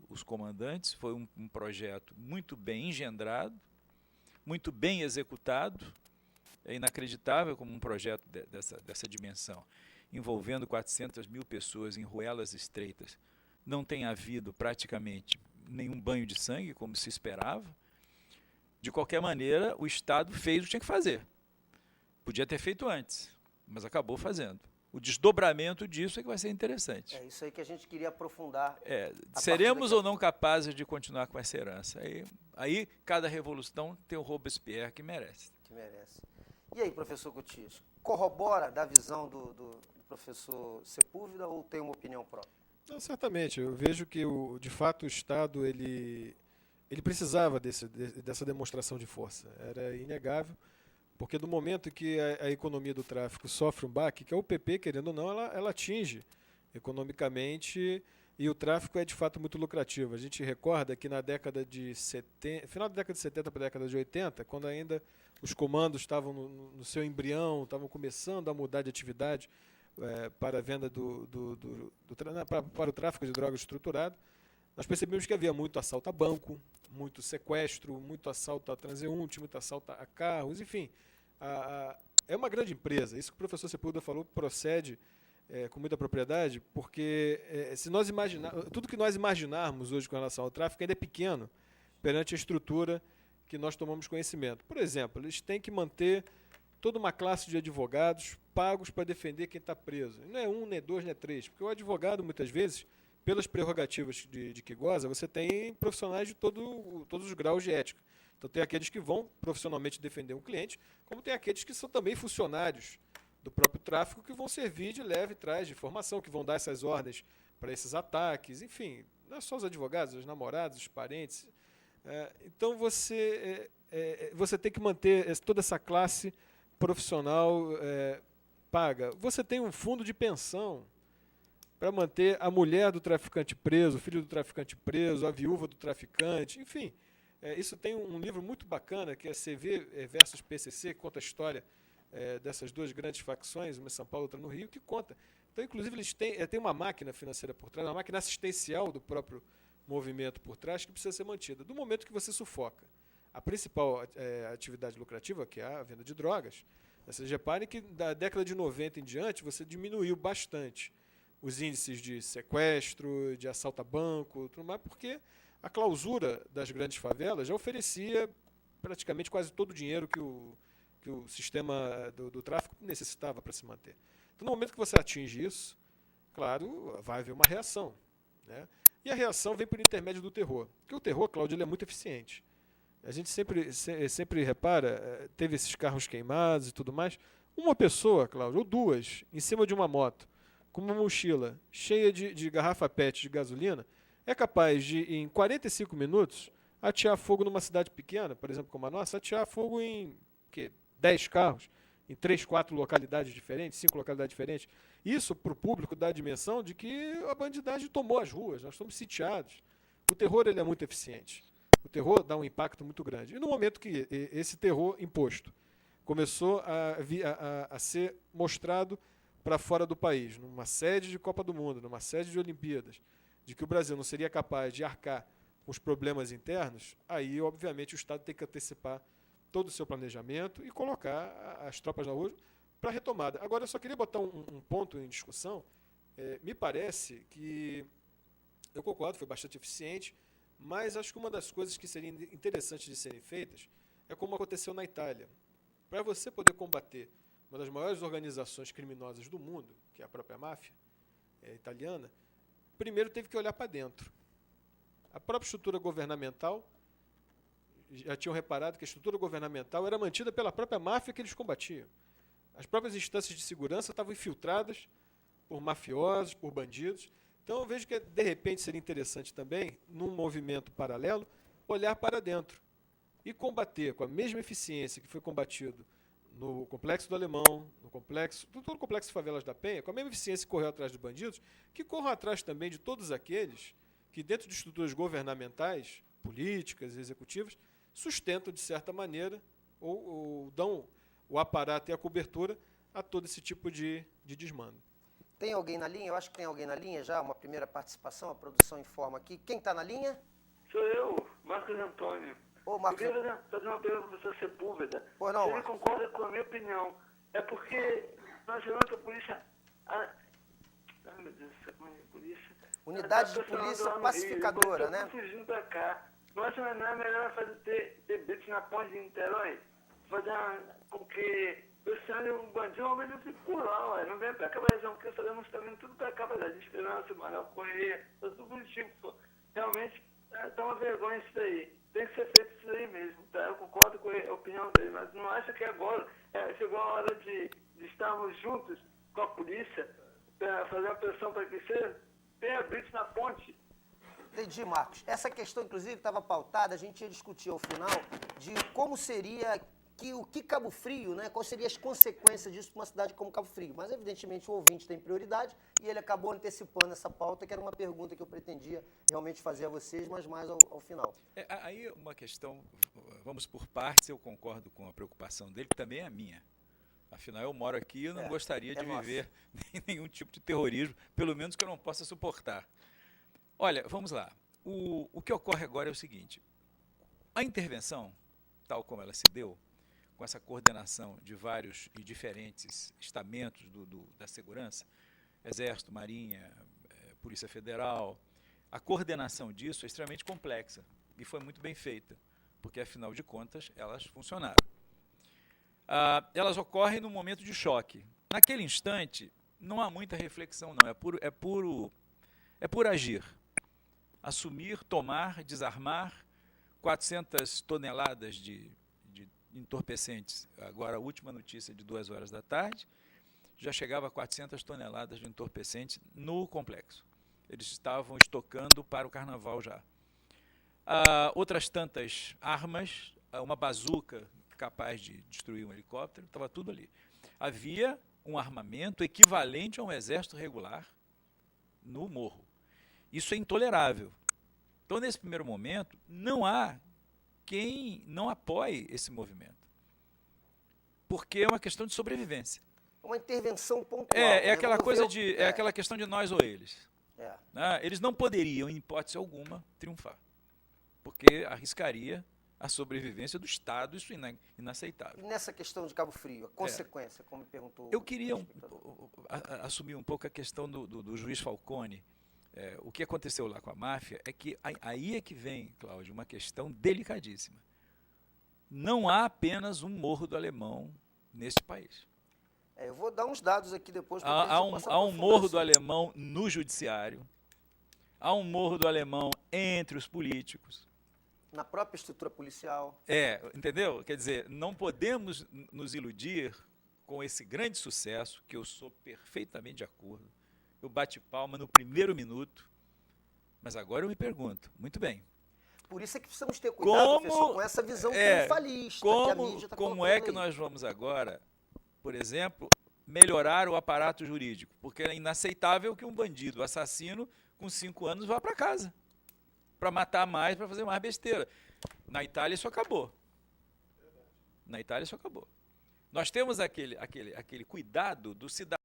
os comandantes, foi um projeto muito bem engendrado, muito bem executado. É inacreditável como um projeto dessa dimensão, envolvendo 400 mil pessoas em ruelas estreitas, não tenha havido praticamente nenhum banho de sangue, como se esperava. De qualquer maneira, o Estado fez o que tinha que fazer. Podia ter feito antes, mas acabou fazendo. O desdobramento disso é que vai ser interessante. É isso aí que a gente queria aprofundar a partir Seremos daqui a ou não pouco. capazes de continuar com essa herança? Aí cada revolução tem o Robespierre que merece. Que merece. E aí, professor Gutiérrez, corrobora da visão do professor Sepúlveda ou tem uma opinião própria? Não, certamente, eu vejo que, de fato, o Estado ele precisava dessa demonstração de força. Era inegável, porque no momento em que a economia do tráfico sofre um baque, que é o PP, querendo ou não, ela atinge economicamente e o tráfico é de fato muito lucrativo. A gente recorda que na década de 70, final da década de 70 para a década de 80, quando ainda os comandos estavam no seu embrião, estavam começando a mudar de atividade para a venda para o tráfico de drogas estruturado, nós percebemos que havia muito assalto a banco, muito sequestro, muito assalto a transeunte, muito assalto a carros, enfim. É uma grande empresa. Isso que o professor Sepúlveda falou procede com muita propriedade, porque se nós tudo que nós imaginarmos hoje com relação ao tráfico ainda é pequeno perante a estrutura que nós tomamos conhecimento. Por exemplo, eles têm que manter toda uma classe de advogados pagos para defender quem está preso. Não é um, nem dois, nem três, porque o advogado, muitas vezes, pelas prerrogativas de que goza, você tem profissionais de todos os graus de ética. Então tem aqueles que vão profissionalmente defender um cliente, como tem aqueles que são também funcionários do próprio tráfico que vão servir de leve trás de informação, que vão dar essas ordens para esses ataques, enfim, não é só os advogados, os namorados, os parentes. Então você tem que manter toda essa classe profissional paga. Você tem um fundo de pensão para manter a mulher do traficante preso, o filho do traficante preso, a viúva do traficante, enfim. Isso tem um livro muito bacana, que é CV versus PCC, que conta a história dessas duas grandes facções, uma em São Paulo e outra no Rio, que conta. Então, inclusive, eles têm uma máquina financeira por trás, uma máquina assistencial do próprio movimento por trás, que precisa ser mantida. Do momento que você sufoca a principal atividade lucrativa, que é a venda de drogas, vocês reparem que da década de 90 em diante, você diminuiu bastante os índices de sequestro, de assalto a banco, tudo mais, porque a clausura das grandes favelas já oferecia praticamente quase todo o dinheiro que o sistema do tráfico necessitava para se manter. Então, no momento que você atinge isso, claro, vai haver uma reação. Né? E a reação vem por intermédio do terror. Porque o terror, Cláudio, ele é muito eficiente. A gente sempre repara, teve esses carros queimados e tudo mais. Uma pessoa, Cláudio, ou duas, em cima de uma moto, com uma mochila cheia de garrafa PET de gasolina, é capaz de, em 45 minutos, atear fogo numa cidade pequena, por exemplo, como a nossa, atear fogo em 10 carros, em 3, 4 localidades diferentes, 5 localidades diferentes. Isso, para o público, dá a dimensão de que a bandidagem tomou as ruas, nós estamos sitiados. O terror ele é muito eficiente. O terror dá um impacto muito grande. E no momento que esse terror imposto começou a ser mostrado para fora do país, numa sede de Copa do Mundo, numa sede de Olimpíadas, de que o Brasil não seria capaz de arcar com os problemas internos, aí, obviamente, o Estado tem que antecipar todo o seu planejamento e colocar as tropas na rua para retomada. Agora, eu só queria botar um ponto em discussão. Me parece que, eu concordo, foi bastante eficiente, mas acho que uma das coisas que seriam interessantes de serem feitas é como aconteceu na Itália. Para você poder combater uma das maiores organizações criminosas do mundo, que é a própria máfia italiana, primeiro teve que olhar para dentro. A própria estrutura governamental, já tinham reparado que a estrutura governamental era mantida pela própria máfia que eles combatiam. As próprias instâncias de segurança estavam infiltradas por mafiosos, por bandidos. Então eu vejo que, de repente, seria interessante também, num movimento paralelo, olhar para dentro e combater com a mesma eficiência que foi combatido no Complexo do Alemão, todo o Complexo de Favelas da Penha, com a mesma eficiência que correu atrás dos bandidos, que corram atrás também de todos aqueles que, dentro de estruturas governamentais, políticas, executivas, sustentam, de certa maneira, ou dão o aparato e a cobertura a todo esse tipo de desmando. Tem alguém na linha? Eu acho que tem alguém na linha já, uma primeira participação, a produção informa aqui. Quem está na linha? Sou eu, Marcos Antônio. Ô, Marcos. Eu queria fazer uma pergunta para o professor Sepúlveda. Pois não, Se ele Marcos. concorda com a minha opinião. É porque nós sabemos que a polícia... Ai, meu Deus, como é a polícia? Unidade de Tá funcionando polícia lá no pacificadora, Rio, né? eu tô fugindo pra cá. Não é melhor ter blitz na ponte de Niterói? Porque esse ano o bandido realmente não fica por lá, ué. Não vem pra cá, mas não, porque sabemos também tudo pra cá, pra de Esperança, Manuel Correia, tá tudo bonitinho, pô. Realmente, tá uma vergonha isso daí. Tem que ser feito isso aí mesmo, tá? Eu concordo com a opinião dele, mas não acha que agora chegou a hora de estarmos juntos com a polícia para fazer uma pressão para que você tenha blitz na ponte? Entendi, Marcos. Essa questão, inclusive, estava pautada, a gente ia discutir ao final de como seria o que Cabo Frio, né? Quais seriam as consequências disso para uma cidade como Cabo Frio. Mas, evidentemente, o ouvinte tem prioridade e ele acabou antecipando essa pauta, que era uma pergunta que eu pretendia realmente fazer a vocês, mas mais ao final. Aí uma questão, vamos por partes, eu concordo com a preocupação dele, que também é a minha. Afinal, eu moro aqui e eu não gostaria de viver nenhum tipo de terrorismo, pelo menos que eu não possa suportar. Olha, vamos lá. O que ocorre agora é o seguinte. A intervenção, tal como ela se deu, com essa coordenação de vários e diferentes estamentos da segurança, Exército, Marinha, Polícia Federal, a coordenação disso é extremamente complexa e foi muito bem feita, porque, afinal de contas, elas funcionaram. Elas ocorrem num momento de choque. Naquele instante, não há muita reflexão, não. É por agir. Assumir, tomar, desarmar 400 toneladas de entorpecentes. Agora, a última notícia de 2 horas da tarde, já chegava a 400 toneladas de entorpecentes no complexo. Eles estavam estocando para o carnaval já. Outras tantas armas, uma bazuca capaz de destruir um helicóptero, estava tudo ali. Havia um armamento equivalente a um exército regular no morro. Isso é intolerável. Então, nesse primeiro momento, não há quem não apoie esse movimento. Porque é uma questão de sobrevivência. Uma intervenção pontual. É aquela coisa é aquela questão de nós ou eles. Né? Eles não poderiam, em hipótese alguma, triunfar. Porque arriscaria a sobrevivência do Estado, isso é inaceitável. E nessa questão de Cabo Frio, a consequência, como me perguntou... Eu queria assumir um pouco a questão do juiz Falcone. O que aconteceu lá com a máfia é que aí é que vem, Cláudio, uma questão delicadíssima. Não há apenas um Morro do Alemão neste país. Eu vou dar uns dados aqui depois. Há um Morro do Alemão no judiciário, há um Morro do Alemão entre os políticos. Na própria estrutura policial. Entendeu? Quer dizer, não podemos nos iludir com esse grande sucesso, que eu sou perfeitamente de acordo. Eu bati palma no primeiro minuto, mas agora eu me pergunto, muito bem. Por isso é que precisamos ter cuidado, professor, com essa visão triunfalista que a mídia está colocando. Como é que nós vamos agora, por exemplo, melhorar o aparato jurídico? Porque é inaceitável que um bandido assassino com 5 anos vá para casa para matar mais, para fazer mais besteira. Na Itália isso acabou. Na Itália isso acabou. Nós temos aquele cuidado do cidadão.